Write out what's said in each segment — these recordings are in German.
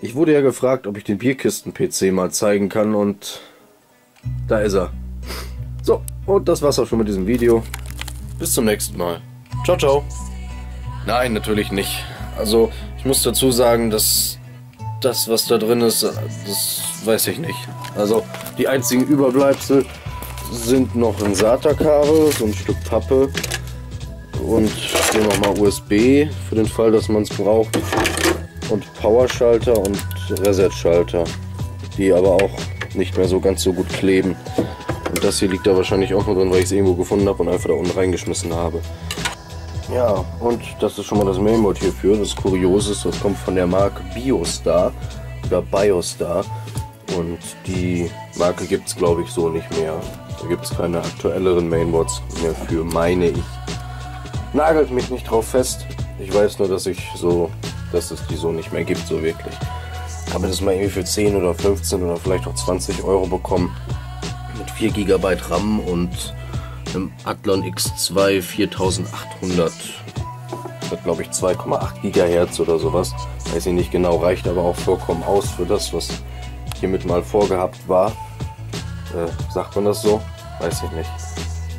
Ich wurde ja gefragt, ob ich den Bierkisten-PC mal zeigen kann und da ist er. So, und das war's auch schon mit diesem Video. Bis zum nächsten Mal. Ciao, ciao. Nein, natürlich nicht. Also, ich muss dazu sagen, dass das, was da drin ist, das weiß ich nicht. Also, die einzigen Überbleibsel sind noch ein SATA-Kabel, so ein Stück Pappe und hier nochmal USB für den Fall, dass man es braucht. Und Powerschalter und Reset-Schalter, die aber auch nicht mehr so ganz so gut kleben. Und das hier liegt da wahrscheinlich auch nur drin, weil ich es irgendwo gefunden habe und einfach da unten reingeschmissen habe. Ja, und das ist schon mal das Mainboard hierfür. Das Kuriose ist, das kommt von der Marke Biostar oder Biostar. Und die Marke gibt es, glaube ich, so nicht mehr. Da gibt es keine aktuelleren Mainboards mehr für, meine ich. Nagelt mich nicht drauf fest. Ich weiß nur, dass es die so nicht mehr gibt, so wirklich. Habe das mal irgendwie für 10 oder 15 oder vielleicht auch 20 Euro bekommen. Mit 4 GB RAM und einem Athlon X2 4800. Das hat, glaube ich, 2,8 GHz oder sowas. Weiß ich nicht genau, reicht aber auch vollkommen aus für das, was hiermit mal vorgehabt war. Sagt man das so? Weiß ich nicht.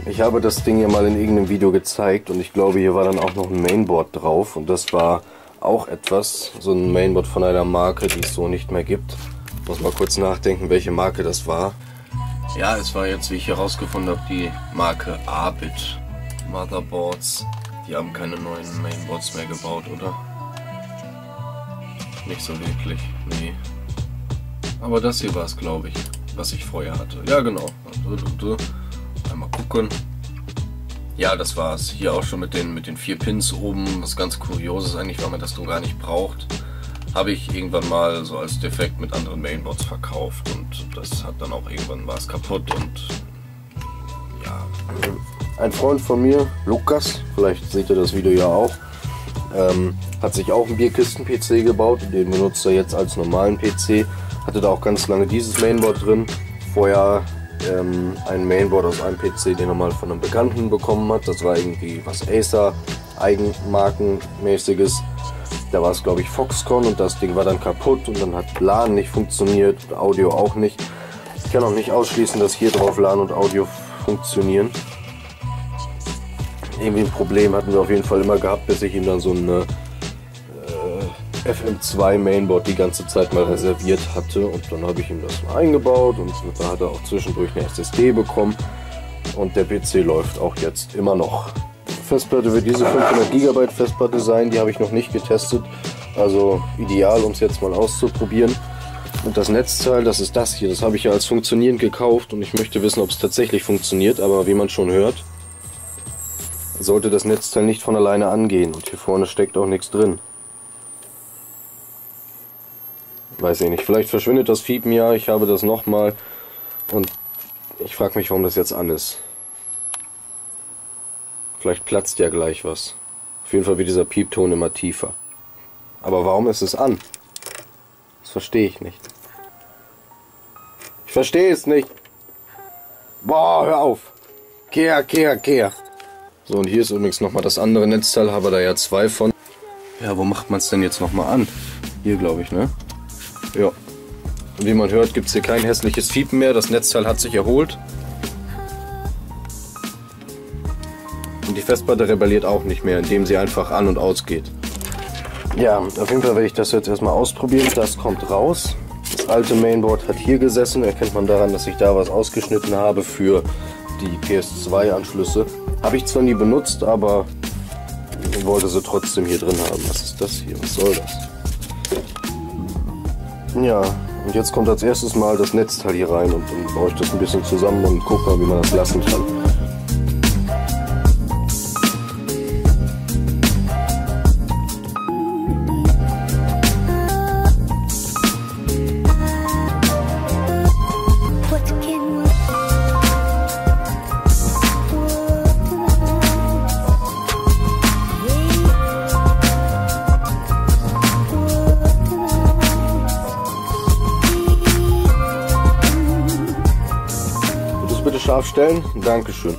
Ich habe das Ding ja mal in irgendeinem Video gezeigt und ich glaube, hier war dann auch noch ein Mainboard drauf und das war auch etwas, so ein Mainboard von einer Marke, die es so nicht mehr gibt. Muss mal kurz nachdenken, welche Marke das war. Ja, es war jetzt, wie ich herausgefunden habe, die Marke Arbit Motherboards. Die haben keine neuen Mainboards mehr gebaut, oder? Nicht so wirklich, nee. Aber das hier war es, glaube ich, was ich vorher hatte. Ja, genau. Einmal gucken. Ja, das war's. Hier auch schon mit den 4 Pins oben. Was ganz Kurioses eigentlich, weil man das so gar nicht braucht. Habe ich irgendwann mal so als Defekt mit anderen Mainboards verkauft. Und das hat dann auch irgendwann war es kaputt und ja. Ein Freund von mir, Lukas, vielleicht seht ihr das Video ja auch, hat sich auch einen Bierkisten-PC gebaut. Den benutzt er jetzt als normalen PC. Hatte da auch ganz lange dieses Mainboard drin. Vorher ein Mainboard aus einem PC, den er mal von einem Bekannten bekommen hat. Das war irgendwie was Acer Eigenmarkenmäßiges. Da war es, glaube ich, Foxconn und das Ding war dann kaputt und dann hat LAN nicht funktioniert, Audio auch nicht. Ich kann auch nicht ausschließen, dass hier drauf LAN und Audio funktionieren. Irgendwie ein Problem hatten wir auf jeden Fall immer gehabt, bis ich ihm dann so eine FM2 Mainboard die ganze Zeit mal reserviert hatte und dann habe ich ihm das mal eingebaut und da hat er auch zwischendurch eine SSD bekommen und der PC läuft auch jetzt immer noch. Festplatte wird diese 500 GB Festplatte sein, die habe ich noch nicht getestet, also ideal, um es jetzt mal auszuprobieren. Und das Netzteil, das ist das hier, das habe ich ja als funktionierend gekauft und ich möchte wissen, ob es tatsächlich funktioniert, aber wie man schon hört, sollte das Netzteil nicht von alleine angehen und hier vorne steckt auch nichts drin. Weiß ich nicht, vielleicht verschwindet das Fiepen ja, ich habe das nochmal und ich frage mich, warum das jetzt an ist. Vielleicht platzt ja gleich was. Auf jeden Fall wird dieser Piepton immer tiefer. Aber warum ist es an? Das verstehe ich nicht. Ich verstehe es nicht. Boah, hör auf. Kehr. So, und hier ist übrigens nochmal das andere Netzteil, habe da ja 2 von. Ja, wo macht man es denn jetzt nochmal an? Hier, glaube ich, ne? Ja. Und wie man hört, gibt es hier kein hässliches Fiepen mehr. Das Netzteil hat sich erholt. Und die Festplatte rebelliert auch nicht mehr, indem sie einfach an- und ausgeht. Ja, auf jeden Fall werde ich das jetzt erstmal ausprobieren. Das kommt raus. Das alte Mainboard hat hier gesessen. Erkennt man daran, dass ich da was ausgeschnitten habe für die PS2-Anschlüsse. Habe ich zwar nie benutzt, aber ich wollte sie trotzdem hier drin haben. Was ist das hier? Was soll das? Ja, und jetzt kommt als erstes mal das Netzteil hier rein und dann baue ich das ein bisschen zusammen und gucke mal, wie man das lassen kann. Bitte scharf stellen. Dankeschön.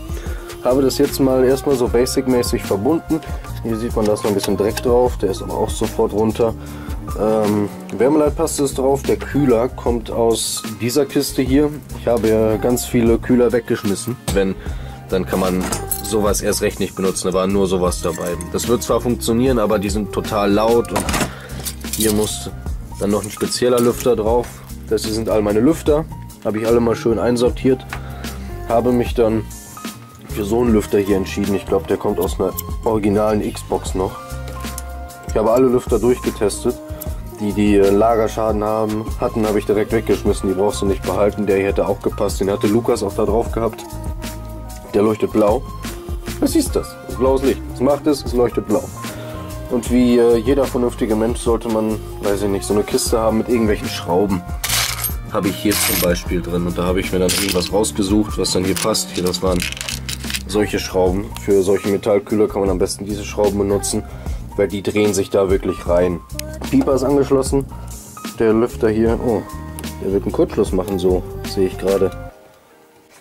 Habe das jetzt mal erstmal so basic-mäßig verbunden. Hier sieht man, da ist noch ein bisschen Dreck drauf, der ist aber auch sofort runter. Wärmeleitpaste ist drauf. Der Kühler kommt aus dieser Kiste hier. Ich habe ja ganz viele Kühler weggeschmissen. Wenn, dann kann man sowas erst recht nicht benutzen. Da war nur sowas dabei. Das wird zwar funktionieren, aber die sind total laut. Und hier muss dann noch ein spezieller Lüfter drauf. Das hier sind all meine Lüfter. Habe ich alle mal schön einsortiert. Habe mich dann für so einen Lüfter hier entschieden. Ich glaube, der kommt aus einer originalen Xbox noch. Ich habe alle Lüfter durchgetestet. Die Lagerschaden hatten, habe ich direkt weggeschmissen. Die brauchst du nicht behalten. Der hier hätte auch gepasst. Den hatte Lukas auch da drauf gehabt. Der leuchtet blau. Was ist das? Das ist blaues Licht. Was macht es? Es leuchtet blau. Und wie jeder vernünftige Mensch sollte man, weiß ich nicht, so eine Kiste haben mit irgendwelchen Schrauben. Habe ich hier zum Beispiel drin. Und da habe ich mir dann irgendwas rausgesucht, was dann hier passt. Hier, das waren solche Schrauben. Für solche Metallkühler kann man am besten diese Schrauben benutzen, weil die drehen sich da wirklich rein. Pieper ist angeschlossen. Der Lüfter hier, oh, der wird einen Kurzschluss machen, so sehe ich gerade.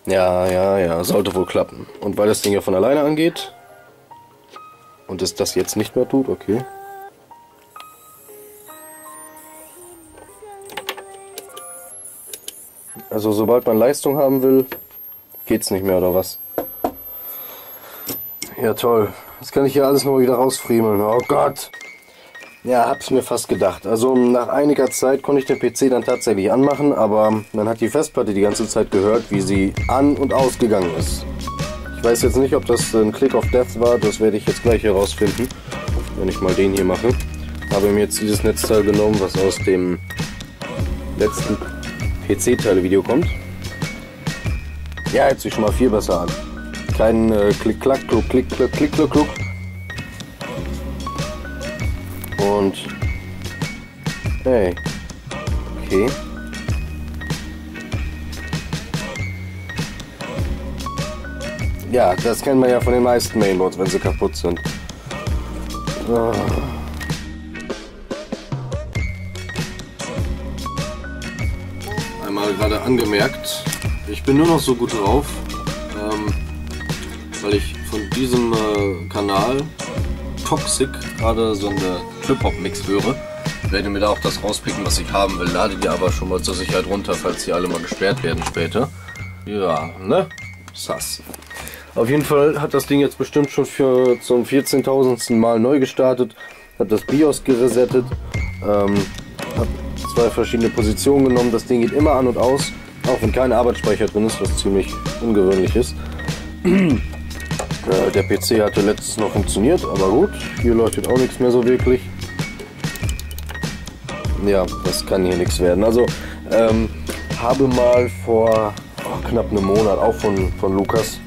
Ja, sollte wohl klappen. Und weil das Ding ja von alleine angeht und es das jetzt nicht mehr tut, okay. Also sobald man Leistung haben will, geht's nicht mehr, oder was? Ja toll. Jetzt kann ich hier alles noch wieder rausfriemeln. Oh Gott! Ja, hab's mir fast gedacht. Also nach einiger Zeit konnte ich den PC dann tatsächlich anmachen, aber man hat die Festplatte die ganze Zeit gehört, wie sie an- und ausgegangen ist. Ich weiß jetzt nicht, ob das ein Click of Death war, das werde ich jetzt gleich herausfinden, wenn ich mal den hier mache. Habe mir jetzt dieses Netzteil genommen, was aus dem letzten PC-Teile-Video kommt. Ja, hört sich schon mal viel besser an. Kein Klick-Klack, Kluck, Klick, Klack, Klick, Kluck, Kluck. Und hey, okay. Ja, das kennt man ja von den meisten Mainboards, wenn sie kaputt sind. Oh. Einmal gerade angemerkt, ich bin nur noch so gut drauf, weil ich von diesem Kanal Toxic gerade so eine Trip-Hop-Mix höre. Ich werde mir da auch das rauspicken, was ich haben will. Lade die aber schon mal zur Sicherheit runter, falls die alle mal gesperrt werden später. Ja, ne? Sass. Auf jeden Fall hat das Ding jetzt bestimmt schon zum 14.000. Mal neu gestartet. Hat das BIOS geresettet. Hat 2 verschiedene Positionen genommen. Das Ding geht immer an und aus. Auch wenn kein Arbeitsspeicher drin ist, was ziemlich ungewöhnlich ist. Der PC hatte letztes noch funktioniert, aber gut, hier leuchtet auch nichts mehr so wirklich. Ja, das kann hier nichts werden. Also habe mal vor knapp einem Monat auch von Lukas,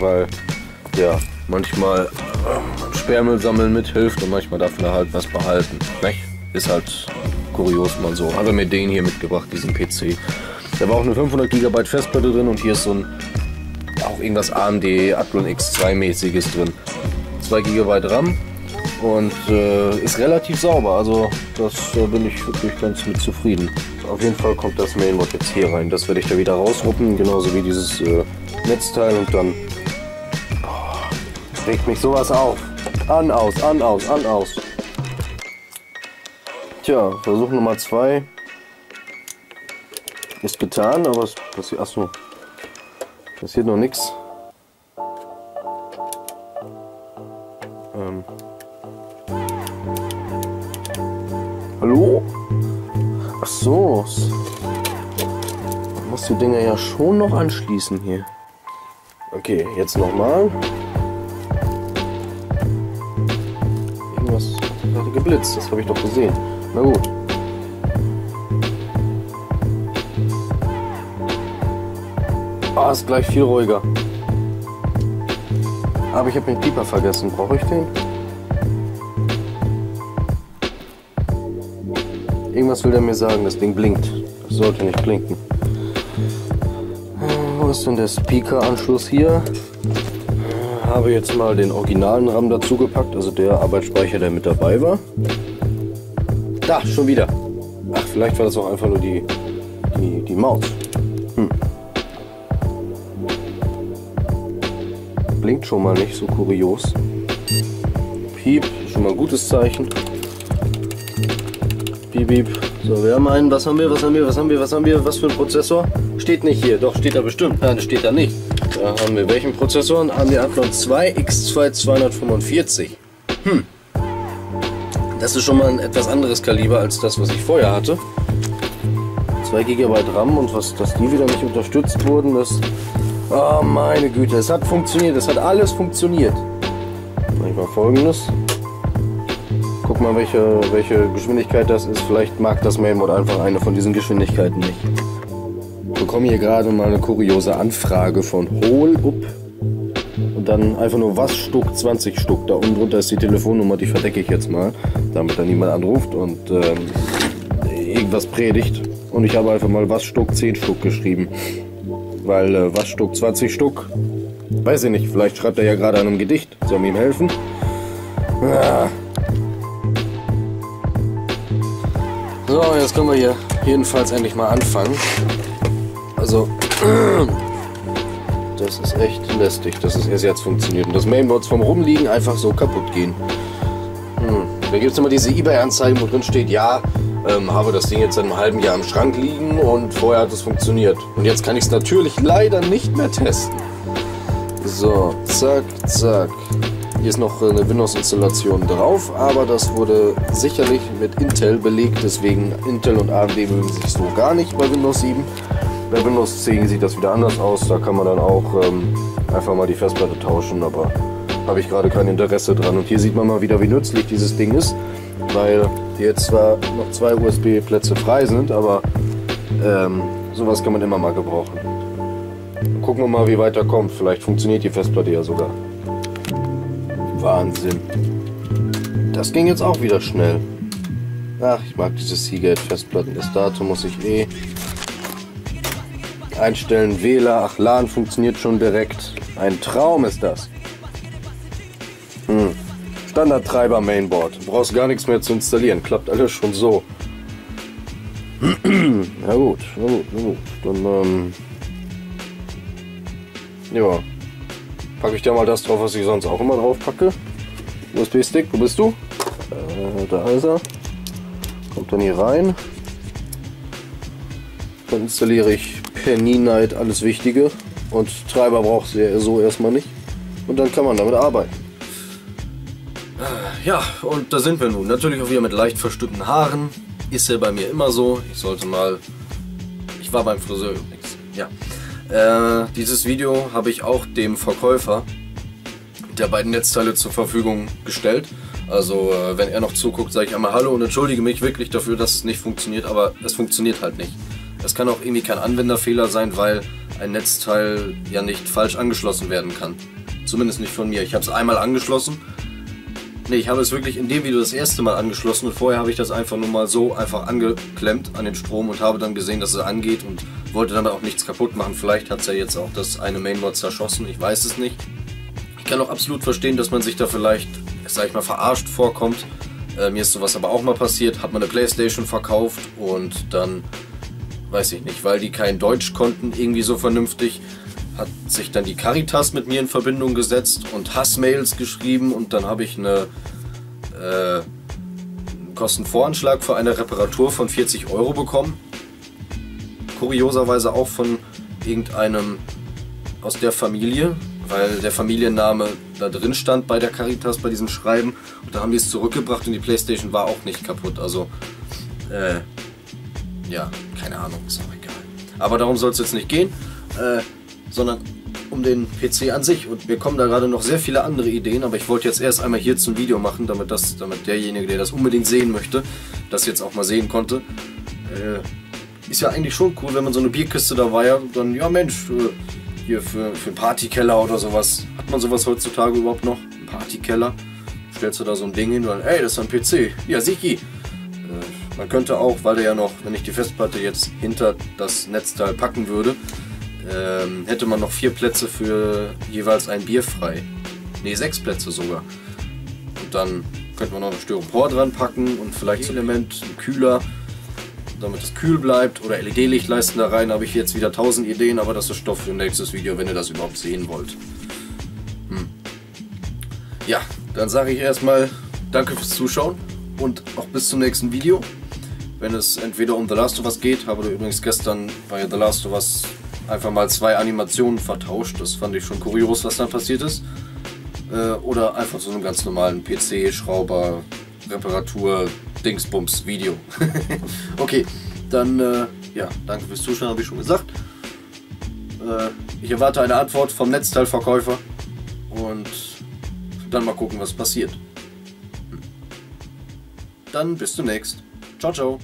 weil ja manchmal Sperrmüll sammeln mithilft und manchmal darf man halt was behalten. Nicht? Ist halt kurios mal so. Habe mir den hier mitgebracht, diesen PC. Da war auch eine 500 GB Festplatte drin und hier ist so ein auch irgendwas AMD Athlon X2 mäßiges drin. 2 GB RAM und ist relativ sauber, also das bin ich wirklich ganz mit zufrieden. Auf jeden Fall kommt das Mainboard jetzt hier rein, das werde ich da wieder rausruppen, genauso wie dieses Netzteil und dann regt mich sowas auf. An, aus, an, aus, an, aus. Tja, Versuch Nummer 2 ist getan, aber es passiert, achso, passiert noch nichts. Hallo? Ach so. Man muss die Dinger ja schon noch anschließen hier. Okay, jetzt nochmal. Irgendwas hat gerade geblitzt, das habe ich doch gesehen. Na gut. Ah, ist gleich viel ruhiger. Aber ich habe den Pieper vergessen. Brauche ich den? Irgendwas will der mir sagen, das Ding blinkt. Das sollte nicht blinken. Wo ist denn der Speaker-Anschluss hier? Habe jetzt mal den originalen RAM dazu gepackt, also der Arbeitsspeicher, der mit dabei war. Da, schon wieder. Ach, vielleicht war das auch einfach nur die Maus. Blinkt schon mal nicht, so kurios. Piep, schon mal ein gutes Zeichen. Piep, piep. So, wir haben einen, was haben wir, was für ein Prozessor? Steht nicht hier, doch, steht da bestimmt. Nein, das steht da nicht. Da haben wir welchen Prozessor? AMD Athlon 2 X2 245. Das ist schon mal ein etwas anderes Kaliber als das, was ich vorher hatte. 2 GB RAM und dass die wieder nicht unterstützt wurden, das... Oh meine Güte, es hat funktioniert, es hat alles funktioniert. Mach ich mal Folgendes. Guck mal, welche Geschwindigkeit das ist. Vielleicht mag das Mainboard einfach eine von diesen Geschwindigkeiten nicht. Ich bekomme hier gerade mal eine kuriose Anfrage von Holup. Und dann einfach nur was Stück, 20 Stück. Da unten drunter ist die Telefonnummer, die verdecke ich jetzt mal, damit dann niemand anruft und irgendwas predigt. Und ich habe einfach mal was Stück, 10 Stück geschrieben. Weil was Stück, 20 Stück, weiß ich nicht, vielleicht schreibt er ja gerade an einem Gedicht. Soll mir ihm helfen? Ah. So, jetzt können wir hier jedenfalls endlich mal anfangen. Also, das ist echt lästig, dass es erst jetzt funktioniert. Und das Mainboard vom Rumliegen einfach so kaputt gehen. Da gibt es immer diese eBay-Anzeigen, wo drin steht, ja, habe das Ding jetzt seit einem halben Jahr im Schrank liegen und vorher hat es funktioniert. Und jetzt kann ich es natürlich leider nicht mehr testen. So, zack, zack. Hier ist noch eine Windows-Installation drauf, aber das wurde sicherlich mit Intel belegt, deswegen Intel und AMD mögen sich so gar nicht bei Windows 7. Bei Windows 10 sieht das wieder anders aus, da kann man dann auch einfach mal die Festplatte tauschen, aber habe ich gerade kein Interesse dran. Und hier sieht man mal wieder, wie nützlich dieses Ding ist, weil hier jetzt zwar noch 2 USB-Plätze frei sind, aber sowas kann man immer mal gebrauchen. Gucken wir mal, wie weit er kommt, vielleicht funktioniert die Festplatte ja sogar. Wahnsinn. Das ging jetzt auch wieder schnell. Ach, ich mag diese Seagate-Festplatten. Das Datum muss ich einstellen. WLAN, ach, LAN funktioniert schon direkt. Ein Traum ist das. Standardtreiber Mainboard. Du brauchst gar nichts mehr zu installieren. Klappt alles schon so. Na gut, na gut, na gut. Dann, ja. Packe ich da mal das drauf, was ich sonst auch immer drauf packe. USB-Stick, wo bist du? Da ist er. Kommt dann hier rein. Dann installiere ich per Ninite alles Wichtige. Und Treiber braucht ihr so erstmal nicht. Und dann kann man damit arbeiten. Ja, und da sind wir nun. Natürlich auch wieder mit leicht verstückten Haaren. Ist ja bei mir immer so. Ich war beim Friseur übrigens. Ja. Dieses Video habe ich auch dem Verkäufer der beiden Netzteile zur Verfügung gestellt. Also wenn er noch zuguckt, sage ich einmal Hallo und entschuldige mich wirklich dafür, dass es nicht funktioniert, aber es funktioniert halt nicht. Es kann auch irgendwie kein Anwenderfehler sein, weil ein Netzteil ja nicht falsch angeschlossen werden kann. Zumindest nicht von mir. Ich habe es einmal angeschlossen. Ne, ich habe es wirklich in dem Video das erste Mal angeschlossen und vorher habe ich das einfach nur mal so einfach angeklemmt an den Strom und habe dann gesehen, dass es angeht und wollte dann auch nichts kaputt machen. Vielleicht hat es ja jetzt auch das eine Mainboard zerschossen, ich weiß es nicht. Ich kann auch absolut verstehen, dass man sich da vielleicht, sag ich mal, verarscht vorkommt. Mir ist sowas aber auch mal passiert, hat man eine Playstation verkauft und dann, weiß ich nicht, weil die kein Deutsch konnten irgendwie so vernünftig, hat sich dann die Caritas mit mir in Verbindung gesetzt und Hassmails geschrieben und dann habe ich einen Kostenvoranschlag für eine Reparatur von 40 € bekommen. Kurioserweise auch von irgendeinem aus der Familie, weil der Familienname da drin stand bei der Caritas bei diesem Schreiben und da haben die es zurückgebracht und die Playstation war auch nicht kaputt, also ja, keine Ahnung, ist auch egal. Aber darum soll es jetzt nicht gehen, sondern um den PC an sich und mir kommen da gerade noch sehr viele andere Ideen, aber ich wollte jetzt erst einmal hier zum Video machen, damit derjenige, der das unbedingt sehen möchte, das jetzt auch mal sehen konnte. Ist ja eigentlich schon cool, wenn man so eine Bierkiste dabei hat und dann, ja Mensch, hier für einen Partykeller oder sowas. Hat man sowas heutzutage überhaupt noch? Ein Partykeller? Stellst du da so ein Ding hin und dann, ey, das ist ein PC. Ja, Siki. Man könnte auch, weil der ja noch, wenn ich die Festplatte jetzt hinter das Netzteil packen würde, hätte man noch 4 Plätze für jeweils ein Bier frei. Ne, 6 Plätze sogar. Und dann könnte man noch ein Styropor dran packen und vielleicht so ein Element, ein Kühler, damit es kühl bleibt, oder LED-Lichtleisten da rein. Habe ich jetzt wieder 1000 Ideen, aber das ist Stoff für ein nächstes Video, wenn ihr das überhaupt sehen wollt. Ja, dann sage ich erstmal danke fürs Zuschauen und auch bis zum nächsten Video. wenn es entweder um The Last of Us geht. Habe übrigens gestern bei The Last of Us einfach mal 2 Animationen vertauscht. Das fand ich schon kurios, was dann passiert ist. Oder einfach so einen ganz normalen PC-Schrauber, Reparatur, Dingsbums, Video. Okay, dann ja, danke fürs Zuschauen, habe ich schon gesagt. Ich erwarte eine Antwort vom Netzteilverkäufer und dann mal gucken, was passiert. Dann bis demnächst. Ciao, ciao.